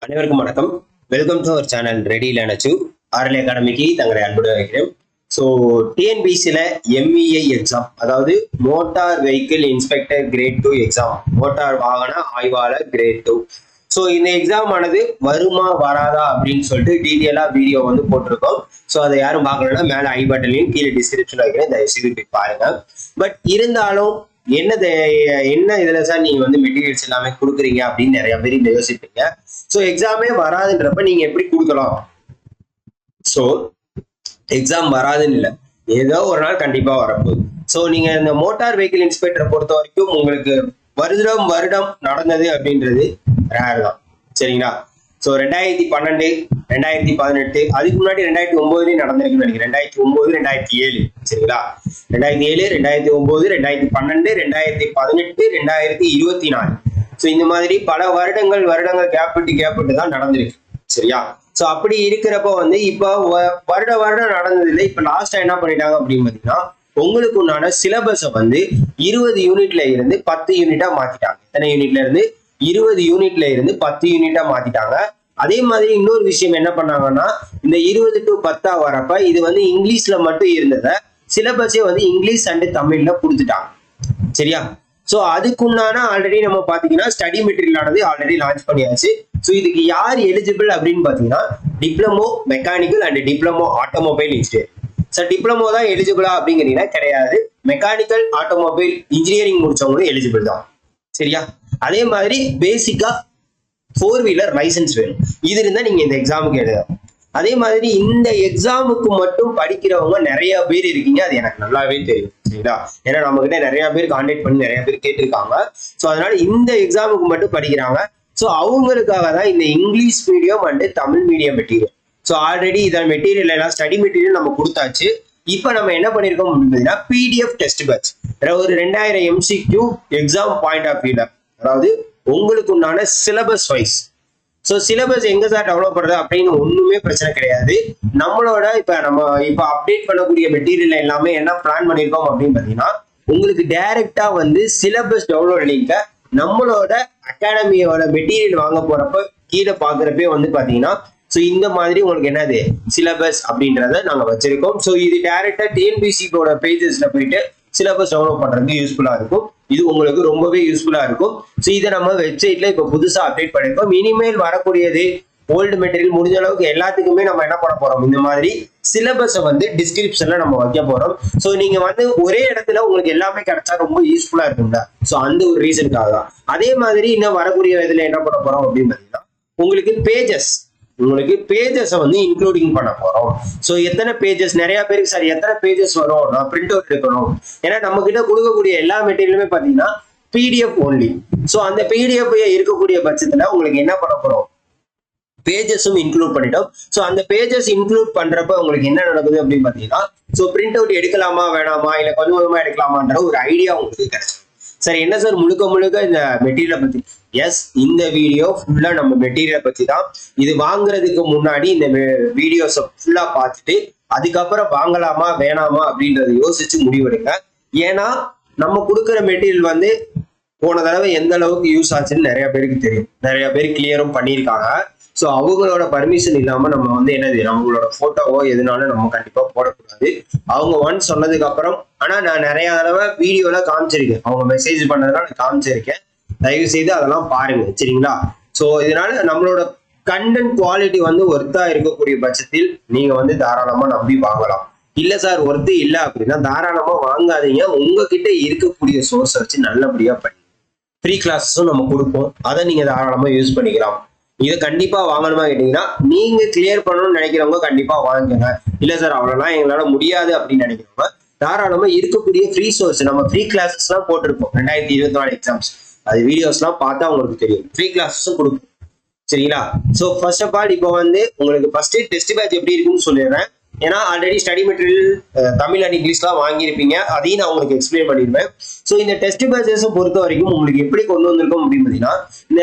அனைவருக்கும் வணக்கம். Welcome to our channel ready learn achieve RL அகாடமிக்கு தங்களை அன்புடன் வைக்கிறேன். ஸோ டிஎன்பிசியில் எம்இஐ எக்ஸாம், அதாவது motor vehicle inspector grade 2 exam, motor வாகன ஆய்வாளர் கிரேட் 2. ஸோ இந்த எக்ஸாம் ஆனது வருமா வராதா அப்படின்னு சொல்லிட்டு டீட்டெயிலாக வீடியோ வந்து போட்டிருக்கோம். ஸோ அதை யாரும் பார்க்கலன்னா மேலே ஐ பட்டன்லையும் கீழே டிஸ்கிரிப்ஷன் வைக்கிறேன், தயவுசெய்து போய் பாருங்க. பட் இருந்தாலும் என்ன இதுல சார் நீங்க வந்து மெட்டீரியல்ஸ் எல்லாமே கொடுக்குறீங்க அப்படின்னு நிறைய பேர் யோசிப்பீங்க. ஸோ எக்ஸாமே வராதுன்றப்ப நீங்க எப்படி கொடுக்கலாம்? ஸோ எக்ஸாம் வராதுன்னு இல்லை, ஏதோ ஒரு நாள் கண்டிப்பா வரப்போகுது. ஸோ நீங்க இந்த மோட்டார் வெஹிக்கிள் இன்ஸ்பெக்டரை பொறுத்த வரைக்கும் உங்களுக்கு வருடம் நடந்தது அப்படின்றது ரேர் தான், சரிங்களா? ஸோ 2012, 2018, அதுக்கு முன்னாடி 2009 நடந்திருக்குன்னு நினைக்கிறேன். 2009, 2007, சரிங்களா? 2007, 2009, 2012, 2018, 2024. ஸோ இந்த மாதிரி பல வருடங்கள் கேப்பிட்டு தான் நடந்திருக்கு, சரியா? ஸோ அப்படி இருக்கிறப்ப வந்து இப்போ வருடம் நடந்தது இல்லை. இப்போ லாஸ்டா என்ன பண்ணிட்டாங்க அப்படின்னு பார்த்தீங்கன்னா, உங்களுக்கு உண்டான சிலபஸை வந்து 20 யூனிட்ல இருந்து 10 யூனிட்டா மாத்திட்டாங்க. எத்தனை யூனிட்ல இருந்து? 20 யூனிட்ல இருந்து 10 யூனிட்டா மாத்திட்டாங்க. அதே மாதிரி இன்னொரு விஷயம் என்ன பண்ணாங்கன்னா, இந்த 20 to 10 வரப்ப இது வந்து இங்கிலீஷ்ல மட்டும் இருந்ததை சிலபஸே வந்து இங்கிலீஷ் அண்ட் தமிழ்ல கொடுத்துட்டாங்க, சரியா? ஸோ அதுக்குண்டான ஆல்ரெடி நம்ம பாத்தீங்கன்னா ஸ்டடி மெட்டீரியல் ஆனது ஆல்ரெடி லான்ச் பண்ணியாச்சு. ஸோ இதுக்கு யார் எலிஜிபிள் அப்படின்னு பாத்தீங்கன்னா, diploma mechanical and diploma automobile engineer. Sir diploma தான் எலிஜிபிளா அப்படிங்கிறீங்கன்னா கிடையாது, மெக்கானிக்கல் ஆட்டோமொபைல் இன்ஜினியரிங் முடிச்சவங்களும் எலிஜிபிள் தான், சரியா? அதே மாதிரி பேசிக்கா 4 வீலர் லைசன்ஸ் வேணும். இது இருந்தா நீங்க இந்த எக்ஸாமுக்கு எழுதலாம். அதே மாதிரி இந்த எக்ஸாமுக்கு மட்டும் படிக்கிறவங்க நிறைய பேர் இருக்கீங்க, அது எனக்கு நல்லாவே தெரியும், சரிங்களா? ஏன்னா நம்ம கிட்ட நிறைய பேர் கான்டாக்ட் பண்ணி நிறைய பேர் கேட்டிருக்காங்க. ஸோ அதனால இந்த எக்ஸாமுக்கு மட்டும் படிக்கிறாங்க. ஸோ அவங்களுக்காக தான் இந்த English medium and Tamil medium material. So already இதை மெட்டீரியல் எல்லாம் ஸ்டடி மெட்டீரியல் நம்ம கொடுத்தாச்சு. இப்போ நம்ம என்ன பண்ணிருக்கோம் அப்படின்னா, பிடிஎஃப் டெஸ்ட் பேட்ச் ஒரு 2000 MCQ எக்ஸாம் பாயிண்ட் ஆஃப் வியூல, அதாவது உங்களுக்கு உண்டான சிலபஸ் வைஸ். ஸோ சிலபஸ் எங்க சார் டெவலப் பண்றது அப்படின்னு ஒண்ணுமே பிரச்சனை கிடையாது. நம்மளோட நம்ம அப்டேட் பண்ணக்கூடிய மெட்டீரியல் எல்லாமே என்ன பிளான் பண்ணிருக்கோம் அப்படின்னு பாத்தீங்கன்னா, உங்களுக்கு டைரக்டா வந்து சிலபஸ் டவுன்லோட் லிங்க நம்மளோட அகாடமியோட மெட்டீரியல் வாங்க போறப்ப கீழே பாக்குறப்பே வந்து பாத்தீங்கன்னா, ஸோ இந்த மாதிரி உங்களுக்கு என்னது சிலபஸ் அப்படின்றத நாங்க வச்சிருக்கோம். ஸோ இது டைரக்டா டிஎன்பிசியோட பேஜஸ்ல போயிட்டு சிலபஸ் டவுன்லோட் பண்றதுக்கு யூஸ்ஃபுல்லா இருக்கும். இது உங்களுக்கு ரொம்பவே யூஸ்ஃபுல்லா இருக்கும். ஸோ இதை நம்ம வெப்சைட்ல இப்போ புதுசா அப்டேட் பண்ணிருக்கோம். இனிமேல் வரக்கூடியது ஓல்டு மெட்டீரியல் முடிஞ்ச அளவுக்கு எல்லாத்துக்குமே நம்ம என்ன பண்ண போறோம், இந்த மாதிரி சிலபஸை வந்து டிஸ்கிரிப்ஷன்ல நம்ம வைக்க போறோம். ஸோ நீங்க வந்து ஒரே இடத்துல உங்களுக்கு எல்லாமே கிடைச்சா ரொம்ப யூஸ்ஃபுல்லா இருக்கும்ல. ஸோ அந்த ஒரு ரீசனுக்காக தான். அதே மாதிரி இன்னும் வரக்கூடிய இதுல என்ன பண்ண போறோம் அப்படின்னு பாத்தீங்கன்னா, உங்களுக்கு பேஜஸ் வந்து இன்க்ளூடிங் பண்ண போறோம். சோ எத்தனை பேஜஸ், நிறைய பேருக்கு சார் எத்தனை பேஜஸ் வரும், நான் பிரிண்ட் அவுட் எடுக்கணும். ஏன்னா நம்ம கிட்ட கொடுக்கக்கூடிய எல்லா மெட்டீரியலுமே பாத்தீங்கன்னா பிடிஎஃப் ஒன்லி. சோ அந்த பிடிஎஃப் இருக்கக்கூடிய பட்சத்துல உங்களுக்கு என்ன பண்ண போறோம், பேஜஸும் இன்க்ளூட் பண்ணிட்டோம். ஸோ அந்த பேஜஸ் இன்க்ளூட் பண்றப்ப உங்களுக்கு என்ன நடக்குது அப்படின்னு பாத்தீங்கன்னா, ஸோ பிரிண்ட் அவுட் எடுக்கலாமா வேணாமா, இல்ல கொஞ்சம் கொஞ்சமா எடுக்கலாமான்ற ஒரு ஐடியா உங்களுக்கு கிடைக்கும். சார் என்ன சார் முழுக்க இந்த மெட்டீரியலை பத்தி? எஸ், இந்த வீடியோ ஃபுல்லா நம்ம மெட்டீரியலை பத்தி தான். இது வாங்குறதுக்கு முன்னாடி இந்த வீடியோஸை ஃபுல்லா பார்த்துட்டு அதுக்கப்புறம் வாங்கலாமா வேணாமா அப்படின்றத யோசிச்சு முடிவெடுங்க. ஏன்னா நம்ம கொடுக்குற மெட்டீரியல் வந்து போன தடவை எந்த அளவுக்கு யூஸ் ஆச்சுன்னு நிறைய பேருக்கு தெரியும், நிறைய பேர் கிளியரும் பண்ணியிருக்காங்க. ஸோ அவங்களோட பர்மிஷன் இல்லாம நம்ம வந்து நம்மளோட போட்டோவோ எதுனாலும் நம்ம கண்டிப்பா போடக்கூடாது. அவங்க ஒன்ஸ் சொன்னதுக்கு அப்புறம், ஆனா நான் நிறைய தடவை வீடியோல காமிச்சிருக்கேன், அவங்க மெசேஜ் பண்ணதெல்லாம் நான் காமிச்சிருக்கேன். தயவு செய்து அதெல்லாம் பாருங்க, சரிங்களா? ஸோ இதனால நம்மளோட கண்டென்ட் குவாலிட்டி வந்து ஒர்த்தா இருக்கக்கூடிய பட்சத்தில் நீங்க வந்து தாராளமா நம்பி வாங்கலாம். இல்ல சார் ஒர்த்து இல்ல அப்படின்னா தாராளமா வாங்காதீங்க. உங்ககிட்ட இருக்கக்கூடிய சோர்ஸை வச்சு நல்லபடியா பண்ணி ஃப்ரீ கிளாஸஸும் நம்ம கொடுப்போம், அதை நீங்க தாராளமா யூஸ் பண்ணிக்கலாம். இதை கண்டிப்பா வாங்கணுமா கேட்டீங்கன்னா, நீங்க கிளியர் பண்ணணும்னு நினைக்கிறவங்க கண்டிப்பா வாங்கிக்கோங்க. இல்ல சார் அவ்வளவுலாம் எங்களால முடியாது அப்படின்னு நினைக்கிறவங்க தாராளமா இருக்கக்கூடிய ஃப்ரீ சோர்ஸ், நம்ம ஃப்ரீ கிளாஸஸ் எல்லாம் போட்டிருப்போம் 2024 எக்ஸாம்ஸ், அது வீடியோஸ் எல்லாம் பார்த்தா உங்களுக்கு தெரியும். ஃப்ரீ கிளாஸஸும் கொடுப்போம், சரிங்களா? ஸோ ஃபர்ஸ்ட் ஆஃப் ஆல் இப்போ வந்து உங்களுக்கு ஃபர்ஸ்ட் டெஸ்ட் பேட்ச் எப்படி இருக்குன்னு சொல்லிடுறேன். ஏன்னா already study material Tamil and இங்கிலீஷ்லாம் வாங்கியிருப்பீங்க, அதையும் நான் உங்களுக்கு எக்ஸ்பிளைன் பண்ணிடுவேன். ஸோ இந்த டெஸ்ட் பேட்சஸை பொறுத்த வரைக்கும் உங்களுக்கு எப்படி கொண்டு வந்திருக்கோம் அப்படின்னு பார்த்தீங்கன்னா, இந்த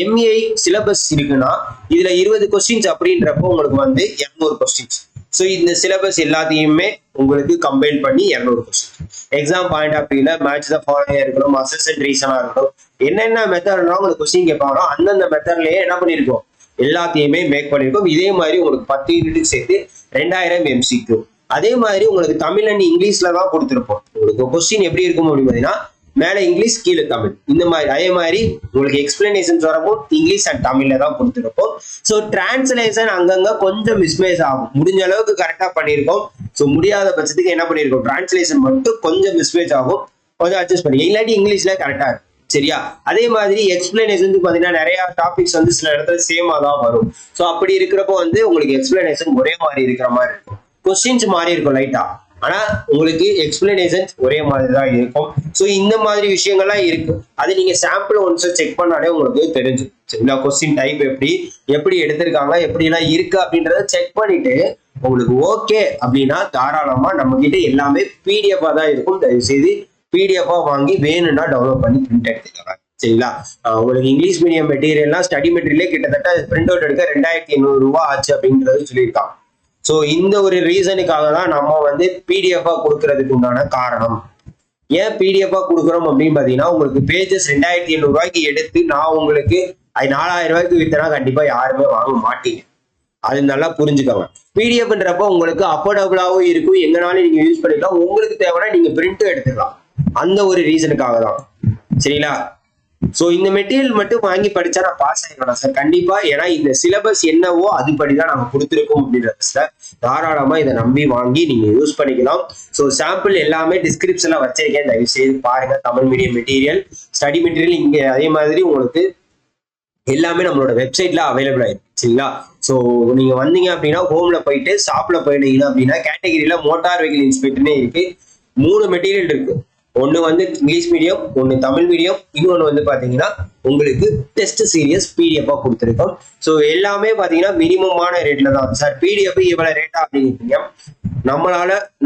எம்இஐ சிலபஸ் இருக்குன்னா இதுல 20 கொஸ்டின்ஸ் அப்படின்றப்போ உங்களுக்கு வந்து 200 கொஸ்டின்ஸ். ஸோ இந்த சிலபஸ் எல்லாத்தையுமே உங்களுக்கு கம்பைல் பண்ணி 200 கொஸ்டின். எக்ஸாம் பாயிண்ட் ஆஃப் வியூல மேட்ச் த ஃபாலோயிங் இருக்கணும், அசஸ் அண்ட் ரீசனா இருக்கணும், என்னென்ன மெத்தட்னா உங்களுக்கு கொஸ்டின் கேட்பாங்களோ அந்தந்த மெத்தட்லயே என்ன பண்ணிருக்கோம் எல்லாத்தையுமே மேக் பண்ணியிருக்கோம். இதே மாதிரி உங்களுக்கு 10 யூனிட்டுக்கு சேர்த்து 2000 MCQ. அதே மாதிரி உங்களுக்கு தமிழ் அண்ட் இங்கிலீஷ்ல தான் கொடுத்துருப்போம். உங்களுக்கு கொஸ்டின் எப்படி இருக்கும் அப்படின்னு பார்த்தீங்கன்னா மேல இங்கிலீஷ் கீழே தமிழ் இந்த மாதிரி. அதே மாதிரி உங்களுக்கு எக்ஸ்பிளனேஷன்ஸ் வரப்போ இங்கிலீஷ் அண்ட் தமிழ்ல தான் கொடுத்துருப்போம். ஸோ டிரான்ஸ்லேஷன் அங்கங்க கொஞ்சம் மிஸ்மேஸ் ஆகும். முடிஞ்ச அளவுக்கு கரெக்டா பண்ணியிருக்கோம். ஸோ முடியாத பட்சத்துக்கு என்ன பண்ணியிருக்கோம், டிரான்ஸ்லேஷன் மட்டும் கொஞ்சம் மிஸ்மேஸ் ஆகும், கொஞ்சம் அட்ஜஸ்ட் பண்ணி, இல்லாட்டி இங்கிலீஷ்ல கரெக்டா இருக்கும். சரியா? அதே மாதிரி எக்ஸ்பிளனேஷன் பாத்தீங்கன்னா நிறைய டாபிக்ஸ் வந்து சில இடத்துல சேமா தான் வரும். ஸோ அப்படி இருக்கிறப்போ வந்து உங்களுக்கு எக்ஸ்பிளனேஷன் ஒரே மாதிரி இருக்கிற மாதிரி இருக்கும். கொஸ்டின்ஸ் மாறி இருக்கும் லைட்டா, ஆனா உங்களுக்கு எக்ஸ்பிளனேஷன் ஒரே மாதிரி தான் இருக்கும். ஸோ இந்த மாதிரி விஷயங்கள்லாம் இருக்கு. அது நீங்க சாம்பிள் ஒன்ஸ் செக் பண்ணாலே உங்களுக்கு தெரிஞ்சு. சரிங்களா? கொஸ்டின் டைப் எப்படி எடுத்திருக்காங்க, எப்படி எல்லாம் இருக்கு அப்படின்றத செக் பண்ணிட்டு உங்களுக்கு ஓகே அப்படின்னா தாராளமா நம்ம கிட்ட எல்லாமே பிடிஎஃபா தான் இருக்கும். தயவு செய்து பிடிஎஃபா வாங்கி வேணும்னா டவுன்லோட் பண்ணி பிரிண்ட் எடுத்துக்கலாம். சரிங்களா? உங்களுக்கு இங்கிலீஷ் மீடியம் மெட்டீரியல்லாம் ஸ்டடி மெட்டீரியலே கிட்டத்தட்ட பிரிண்ட் அவுட் எடுக்க 2800 ரூபாய் ஆச்சு அப்படின்றது சொல்லியிருக்காங்க. ஸோ இந்த ஒரு ரீசனுக்காக தான் நம்ம வந்து பிடிஎஃபா கொடுக்கறதுக்கு உண்டான காரணம். ஏன் பிடிஎஃபா கொடுக்குறோம் அப்படின்னு பாத்தீங்கன்னா உங்களுக்கு பேஜஸ் 2800 ரூபாய்க்கு எடுத்து நான் உங்களுக்கு 4000 ரூபாய்க்கு வித்தனா கண்டிப்பா யாருமே வாங்க மாட்டீங்க. அது நல்லா புரிஞ்சுக்கோங்க. பிடிஎஃப்ன்றப்ப உங்களுக்கு அஃபோர்டபுளாகவும் இருக்கும், எங்கனாலும் நீங்க யூஸ் பண்ணிக்கலாம். உங்களுக்கு தேவைன்னா நீங்க பிரிண்ட்டும் எடுத்துக்கலாம். அந்த ஒரு ரீசனுக்காக தான். சரிங்களா? சோ இந்த மெட்டீரியல் மட்டும் வாங்கி படிச்சா நான் பாஸ் ஆகிடலாம் சார் கண்டிப்பா. ஏன்னா இந்த சிலபஸ் என்னவோ அதுபடிதான் நாங்க கொடுத்துருக்கோம் அப்படின்றத தாராளமா இதை நம்பி வாங்கி நீங்க யூஸ் பண்ணிக்கலாம். ஸோ சாம்பிள் எல்லாமே டிஸ்கிரிப்ஷன்ல வச்சிருக்கேன், தயவு செய்து பாருங்க. Tamil medium material, study material இங்க அதே மாதிரி உங்களுக்கு எல்லாமே நம்மளோட வெப்சைட்ல அவைலபிள் ஆயிருக்கு. சரிங்களா? ஸோ நீங்க வந்தீங்க அப்படின்னா ஹோம்ல போயிட்டு ஷாப்ல போயிட்டீங்க அப்படின்னா கேட்டகிரியில மோட்டார் வெஹிக்கிள் இன்ஸ்பெக்டர்னே இருக்கு. 3 மெட்டீரியல் இருக்கு. ஒன்னு வந்து இங்கிலீஷ் மீடியம், ஒன்னு தமிழ் மீடியம், இன்னொன்னு வந்து பாத்தீங்கன்னா உங்களுக்கு டெஸ்ட் சீரியஸ் பிடிஎஃபா கொடுத்துருக்கோம். ஸோ எல்லாமே பாத்தீங்கன்னா மினிமமான ரேட்ல தான். சார் பிடிஎஃப் இவ்வளவு ரேட்டா அப்படிங்கிறீங்க,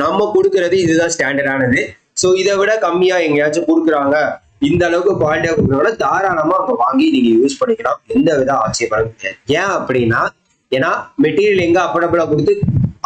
நம்ம கொடுக்கறது இதுதான் ஸ்டாண்டர்டானது. ஸோ இதை விட கம்மியா எங்கேயாச்சும் கொடுக்குறாங்க, இந்த அளவுக்கு குவாலிட்டியா கொடுக்குறாங்கன்னா தாராளமா அங்க வாங்கி நீங்க யூஸ் பண்ணிக்கலாம். எந்த வித ஆட்சேபம் கிடையாது. ஏன் அப்படின்னா ஏன்னா மெட்டீரியல் எங்க அஃபோர்டபுளா கொடுத்து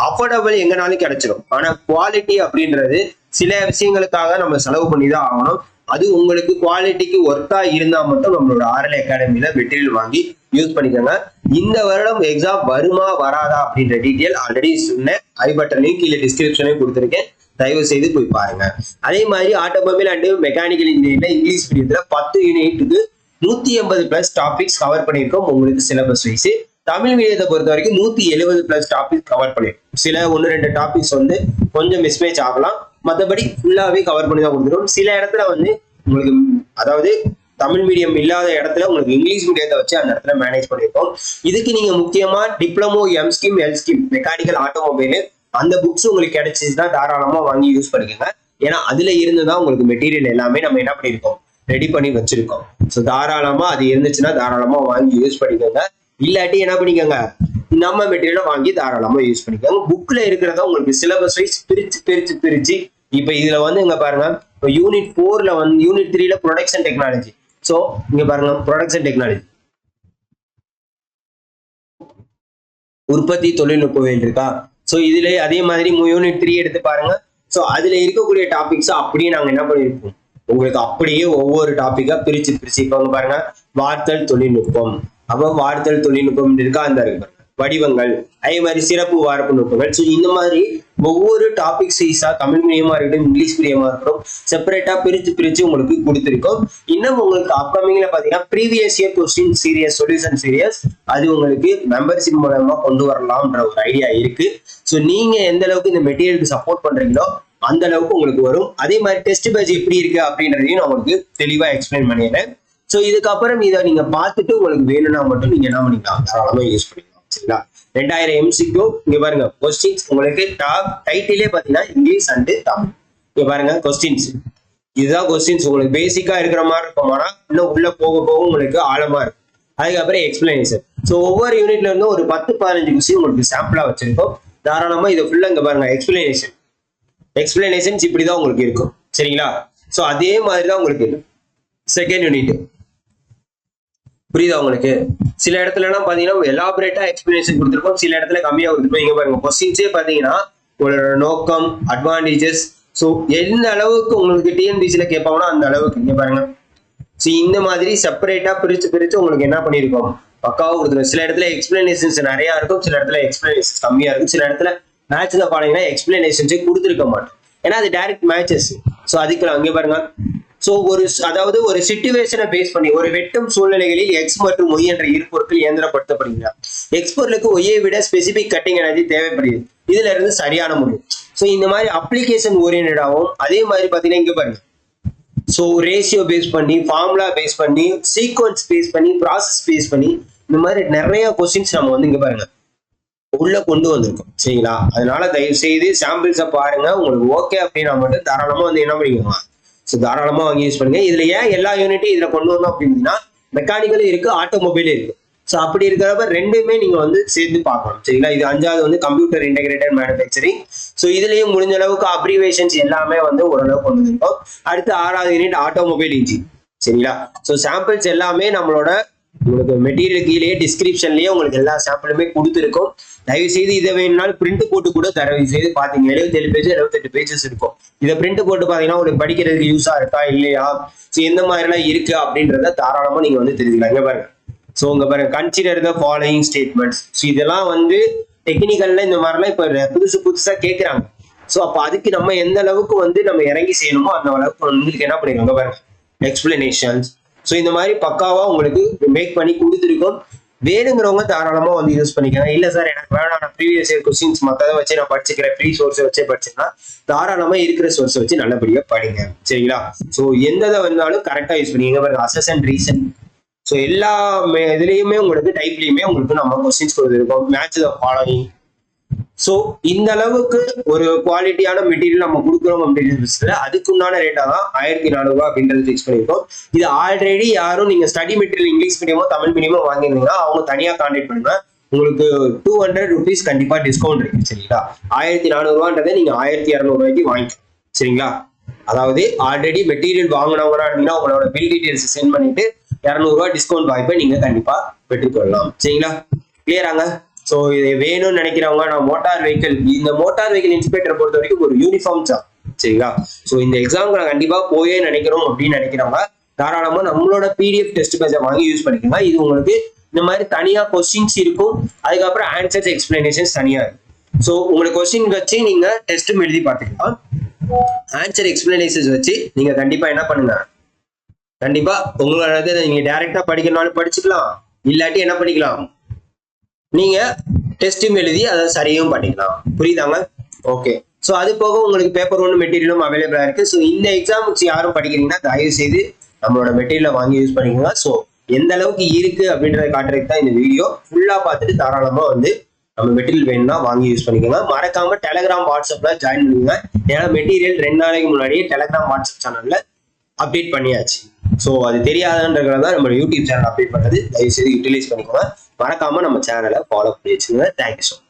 அஃபோர்டபுள் எங்கனாலும் கிடைச்சிடும். ஆனா குவாலிட்டி அப்படின்றது சில விஷயங்களுக்காக நம்ம செலவு பண்ணி தான் ஆகணும். அது உங்களுக்கு குவாலிட்டிக்கு ஒர்த்தா இருந்தா மட்டும் நம்மளோட ஆர்எல் அகாடமில மெட்டீரியல் வாங்கி யூஸ் பண்ணிக்கோங்க. இந்த வருடம் எக்ஸாம் வருமா வராதா அப்படின்ற டீட்டெயில் ஆல்ரெடி சொன்னேன். ஐ பட்டன்லையும் கீழே டிஸ்கிரிப்ஷனையும் கொடுத்துருக்கேன், தயவு செய்து போய் பாருங்க. அதே மாதிரி ஆட்டோமொபைல் அண்ட் மெக்கானிக்கல் இன்ஜினியரிங்ல இங்கிலீஷ் மீடியத்துல 10 யூனிட்டுக்கு 180+ டாபிக்ஸ் கவர் பண்ணியிருக்கோம் உங்களுக்கு சிலபஸ் வைஸ். தமிழ் மீடியத்தை பொறுத்த வரைக்கும் 170+ டாபிக்ஸ் கவர் பண்ணிருக்கோம். சில 1-2 டாபிக்ஸ் வந்து கொஞ்சம் மிஸ்மேட்ச் ஆகலாம், மற்றபடி ஃபுல்லாவே கவர் பண்ணி தான் கொடுத்துருவோம். சில இடத்துல வந்து உங்களுக்கு அதாவது தமிழ் மீடியம் இல்லாத இடத்துல உங்களுக்கு இங்கிலீஷ் மீடியத்தை வச்சு அந்த இடத்துல மேனேஜ் பண்ணியிருக்கோம். இதுக்கு நீங்க முக்கியமா diploma M scheme, L scheme, mechanical, automobile அந்த புக்ஸ் உங்களுக்கு கிடைச்சிச்சுன்னா தாராளமா வாங்கி யூஸ் பண்ணிக்கோங்க. ஏன்னா அதுல இருந்துதான் உங்களுக்கு மெட்டீரியல் எல்லாமே நம்ம என்ன பண்ணிருக்கோம், ரெடி பண்ணி வச்சிருக்கோம். ஸோ தாராளமா அது இருந்துச்சுன்னா தாராளமா வாங்கி யூஸ் பண்ணிக்கோங்க. இல்லாட்டி என்ன பண்ணிக்கோங்க, நம்ம மெட்டீரியலை வாங்கி தாராளமா யூஸ் பண்ணிக்கோங்க. புக்ல இருக்கிறத உங்களுக்கு சிலபஸ் வைஸ் பிரிச்சு இப்ப இதுல வந்து இங்க பாருங்க, இப்போ யூனிட் 4ல வந்து யூனிட் 3ல ப்ரொடக்ஷன் டெக்னாலஜி. சோ இங்க பாருங்க ப்ரொடக்ஷன் டெக்னாலஜி உற்பத்தி தொழில்நுட்பவியல் இருக்கா. சோ இதுல அதே மாதிரி யூனிட் 3 எடுத்து பாருங்க. சோ அதுல இருக்கக்கூடிய டாபிக்ஸ் அப்படியே நாங்க என்ன பண்ணிருப்போம், உங்களுக்கு அப்படியே ஒவ்வொரு டாபிக்கா பிரிச்சு இப்ப பாருங்க வார்த்தல் தொழில்நுட்பம், அப்போ வார்த்தல் தொழில்நுட்பம் இருக்கா, அந்த இருக்கு வடிவங்கள், அதே மாதிரி சிறப்பு வார்ப்பு நுட்பங்கள். ஸோ இந்த மாதிரி ஒவ்வொரு டாபிக் சைஸா தமிழ் மீடியமா இருக்கட்டும் இங்கிலீஷ் மீடியமா இருக்கட்டும் செப்பரேட்டா பிரிச்சு உங்களுக்கு கொடுத்துருக்கோம். இன்னும் உங்களுக்கு அப்கமிங்ல பாத்தீங்கன்னா previous year question series, solution series அது உங்களுக்கு மெம்பர்ஷிப் மூலமா கொண்டு வரலாம்ன்ற ஒரு ஐடியா இருக்கு. ஸோ நீங்க எந்த அளவுக்கு இந்த மெட்டீரியலுக்கு சப்போர்ட் பண்றீங்களோ அந்த அளவுக்கு உங்களுக்கு வரும். அதே மாதிரி டெஸ்ட் பேட்ச் எப்படி இருக்கு அப்படின்றதையும் நான் உங்களுக்கு தெளிவா எக்ஸ்பிளைன் பண்ணிடுறேன். ஸோ இதுக்கப்புறம் இதை நீங்க பார்த்துட்டு உங்களுக்கு வேணும்னா மட்டும் நீங்க என்ன பண்ணிக்கலாம், தாராளமா யூஸ் பண்ணிக்கலாம். சரிங்களா? 2000 MCQ இங்க பாருங்க. கொஸ்டின்ஸ் உங்களுக்கு டைட்டிலே பாத்தீங்கன்னா இங்கிலீஷ் அண்ட் தமிழ். இங்க பாருங்க கொஸ்டின்ஸ், இதுதான் கொஸ்டின்ஸ். உங்களுக்கு பேசிக்கா இருக்கிற மாதிரி இருக்குமானா இன்னும் உள்ள போக உங்களுக்கு ஆழமா இருக்கும். அதுக்கப்புறம் எக்ஸ்பிளனேஷன். ஸோ ஒவ்வொரு யூனிட்ல இருந்தும் ஒரு 10-15 கொஸ்டின் உங்களுக்கு சாம்பிளா வச்சிருக்கோம். தாராளமா இதை ஃபுல்லா இங்க பாருங்க எக்ஸ்பிளனேஷன்ஸ் இப்படிதான் உங்களுக்கு இருக்கும். சரிங்களா? ஸோ அதே மாதிரிதான் உங்களுக்கு செகண்ட் யூனிட். புரியுதா உங்களுக்கு? சில இடத்துல எல்லாம் பாத்தீங்கன்னா எலாபரேட்டா எக்ஸ்பிளனேஷன் கொடுத்துருக்கோம், சில இடத்துல கம்மியா கொடுத்துருக்கோம். இங்க பாருங்க கொஸ்டின்ஸே பாத்தீங்கன்னா உங்களோட நோக்கம், அட்வான்டேஜஸ், ஸோ எந்த அளவுக்கு உங்களுக்கு டிஎன்பிசில கேட்பாங்கன்னா அந்த அளவுக்கு இங்க பாருங்க. ஸோ இந்த மாதிரி செப்பரேட்டா பிரிச்சு உங்களுக்கு என்ன பண்ணிருக்கோம், பக்காவா கொடுத்துருவோம். சில இடத்துல எக்ஸ்பிளனேஷன்ஸ் நிறைய இருக்கும், சில இடத்துல எக்ஸ்பிளனேஷன்ஸ் கம்மியா இருக்கும், சில இடத்துல மேட்ச் தான் பாத்தீங்கன்னா எக்ஸ்பிளனேஷன்ஸே கொடுத்துருக்க மாட்டோம், ஏன்னா அது டைரக்ட் மேட்சஸ். ஸோ அதுக்கு அங்கே பாருங்க. ஸோ அதாவது ஒரு சிச்சுவேஷனை பேஸ் பண்ணி ஒரு வெட்டும் சூழ்நிலைகளில் எக்ஸ் மற்றும் ஒய் என்ற இரு பொருட்கள் இயந்திரப்படுத்தப்படுகின்றன. எக்ஸ் பொருளுக்கு ஒய்யை விட ஸ்பெசிபிக் கட்டிங் எனர்ஜி தேவைப்படுகிறது, இதுல இருந்து சரியான முடிவு. ஸோ இந்த மாதிரி அப்ளிகேஷன் ஓரியன்டாகவும் அதே மாதிரி பாத்தீங்கன்னா இங்க பாருங்க. ஸோ ரேஷியோ பேஸ் பண்ணி, ஃபார்முலா பேஸ் பண்ணி, சீக்வன்ஸ் பேஸ் பண்ணி, ப்ராசஸ் பேஸ் பண்ணி, இந்த மாதிரி நிறைய கொஸ்டின்ஸ் நம்ம வந்து இங்க பாருங்க உள்ள கொண்டு வந்திருக்கோம். சரிங்களா? அதனால தயவு செய்து சாம்பிள்ஸை பாருங்க. உங்களுக்கு ஓகே அப்படின்னா மட்டும் தாராளமா வந்து என்ன பண்ணிக்கோங்க, ஸோ தாராளமா வாங்கி யூஸ் பண்ணுங்க. இதுல ஏன் எல்லா யூனிட்டையும் இதுல கொண்டு வந்தோம் அப்படின்னா மெக்கானிக்கலும் இருக்கு, ஆட்டோமொபைலும் இருக்கு. ஸோ அப்படி இருக்கிறப்ப ரெண்டுமே நீங்க வந்து சேர்த்து பார்க்கணும். சரிங்களா? இது 5வது வந்து கம்ப்யூட்டர் இன்டெகிரேட்டட் மேனுஃபேக்சரிங். ஸோ இதுலயும் முடிஞ்ச அளவுக்கு அப்ரிவேஷன்ஸ் எல்லாமே வந்து ஓரளவு கொண்டு வந்திருக்கோம். அடுத்து 6வது யூனிட் ஆட்டோமொபைல் இன்ஜின். சரிங்களா? ஸோ சாம்பிள்ஸ் எல்லாமே நம்மளோட உங்களுக்கு மெட்டீரியல் கீழே டிஸ்கிரிப்ஷன்லயே உங்களுக்கு எல்லா சாம்பிளுமே கொடுத்துருக்கும். தயவு செய்து இதை வேணும்னாலும் பிரிண்ட் போட்டு கூட தயவு செய்து பாத்தீங்க. 77 பேஜ் 78 பேஜஸ் இருக்கும். இதை பிரிண்ட் போட்டு பாத்தீங்கன்னா உங்களுக்கு படிக்கிறதுக்கு யூஸா இருக்கா இல்லையா, ஸோ எந்த மாதிரி எல்லாம் இருக்கு அப்படின்றத தாராளமா நீங்க வந்து தெரிஞ்சுக்கலாம். இங்க பாருங்க. ஸோ உங்க பாருங்க, consider the following statements. So இதெல்லாம் வந்து டெக்னிக்கல்ல இந்த மாதிரிலாம் இப்ப புதுசா கேட்கறாங்க. ஸோ அப்ப அதுக்கு நம்ம எந்த அளவுக்கு வந்து நம்ம இறங்கி செய்யணுமோ அந்த அளவுக்கு உங்களுக்கு என்ன பண்ணிருக்கோங்க பாருங்க, எக்ஸ்பிளனேஷன்ஸ். ஸோ இந்த மாதிரி பக்காவா உங்களுக்கு மேக் பண்ணி கொடுத்துருக்கோம். வேணுங்கிறவங்க தாராளமா வந்து யூஸ் பண்ணிக்கலாம். இல்ல சார் எனக்கு வேணாம், நான் ப்ரீவியஸ் இயர் கொஸ்டின்ஸ் மற்றதை வச்சு நான் படிச்சுக்கிறேன், ஃப்ரீ சோர்ஸை வச்சே படிச்சுன்னா தாராளமா இருக்கிற சோர்ஸை வச்சு நல்லபடியா படிங்க. சரிங்களா? ஸோ எந்த வந்தாலும் கரெக்டா யூஸ் பண்ணிங்க. பாருங்க, அசஸ் அண்ட் ரீசன். ஸோ எல்லா இதுலயுமே உங்களுக்கு டைப்லயுமே உங்களுக்கு நம்ம கொஸ்டின்ஸ் கொடுத்துருக்கோம். Match the following. ஸோ இந்த அளவுக்கு ஒரு குவாலிட்டியான மெட்டீரியல் நம்ம கொடுக்குறோம் அப்படின்றது அதுக்குண்டான ரேட்டா தான் 1400 அப்படின்றது ஃபிக்ஸ் பண்ணியிருக்கோம். இது ஆல்ரெடி யாரும் நீங்க ஸ்டடி மெட்டீரியல் இங்கிலீஷ் மீடியமோ தமிழ் மீடியமோ வாங்கியிருந்தீங்கன்னா அவங்க தனியா கான்டாக்ட் பண்ணுங்க. உங்களுக்கு 200 rupees கண்டிப்பா டிஸ்கவுண்ட் இருக்கு. சரிங்களா? 1400 நீங்க 1200 வாங்கிக்கலாம். சரிங்களா? அதாவது ஆல்ரெடி மெட்டீரியல் வாங்கினவங்களா இருந்தீங்கன்னா உங்களோட பில் டீடைல்ஸ் சென்ட் பண்ணிட்டு 200 டிஸ்கவுண்ட் வாய்ப்பை நீங்க கண்டிப்பா பெற்றுக்கொள்ளலாம். சரிங்களா? கிளியராங்க? ஸோ இது வேணும்னு நினைக்கிறவங்க, நான் மோட்டார் வெஹிக்கிள், இந்த மோட்டார் வெஹிக்கிள் இன்ஸ்பெக்டரை பொறுத்த வரைக்கும் ஒரு யூனிஃபார்ம் ஜாப். சரிங்களா? ஸோ இந்த எக்ஸாமுக்கு நான் கண்டிப்பா போயே நினைக்கிறோம் அப்படின்னு நினைக்கிறவங்க தாராளமா நம்மளோட PDF டெஸ்ட் பேஜை வாங்கி யூஸ் பண்ணிக்கோங்க. இது உங்களுக்கு இந்த மாதிரி தனியா கொஸ்டின்ஸ் இருக்கும், அதுக்கப்புறம் ஆன்சர்ஸ் எக்ஸ்பிளனேஷன்ஸ் தனியா இருக்கும். ஸோ உங்களுக்கு கொஸ்டின் வச்சு நீங்க டெஸ்ட்டும் எழுதி பார்த்துக்கலாம். ஆன்சர் எக்ஸ்பிளனேஷன்ஸ் வச்சு நீங்க கண்டிப்பா என்ன பண்ணுங்க, கண்டிப்பா உங்களோட நீங்க டைரக்டா படிக்கணும்னாலும் படிச்சுக்கலாம், இல்லாட்டி என்ன பண்ணிக்கலாம், நீங்க டெஸ்டும் எழுதி அதை சரியும் பண்ணிக்கலாம். புரியுதாங்க? ஓகே. ஸோ அது போக உங்களுக்கு பேப்பர் 1 மெட்டீரியலும் அவைலபிளா இருக்கு. ஸோ இந்த எக்ஸாமுக்கு யாரும் படிக்கிறீங்கன்னா தயவு செய்து நம்மளோட மெட்டீரியலை வாங்கி யூஸ் பண்ணிக்கோங்க. ஸோ எந்த அளவுக்கு இருக்கு அப்படின்றத காட்டுறதுக்கு தான் இந்த வீடியோ. ஃபுல்லா பார்த்துட்டு தாராளமா வந்து நம்ம மெட்டீரியல் வேணும்னா வாங்கி யூஸ் பண்ணிக்கோங்க. மறக்காம டெலகிராம் வாட்ஸ்அப்ல ஜாயின் பண்ணுங்க. ஏன்னா மெட்டீரியல் 2 நாளைக்கு முன்னாடியே டெலகிராம் வாட்ஸ்அப் சேனல்ல அப்டேட் பண்ணியாச்சு. ஸோ அது தெரியாதுன்றதுனால தான் நம்ம யூடியூப் சேனல் அப்டேட் பண்ணது. தயவு செய்து யூட்டிலைஸ் பண்ணிக்கோங்க. மறக்காம நம்ம சேனலை ஃபாலோ பண்ணி வச்சுக்கோங்க. Thank you so much.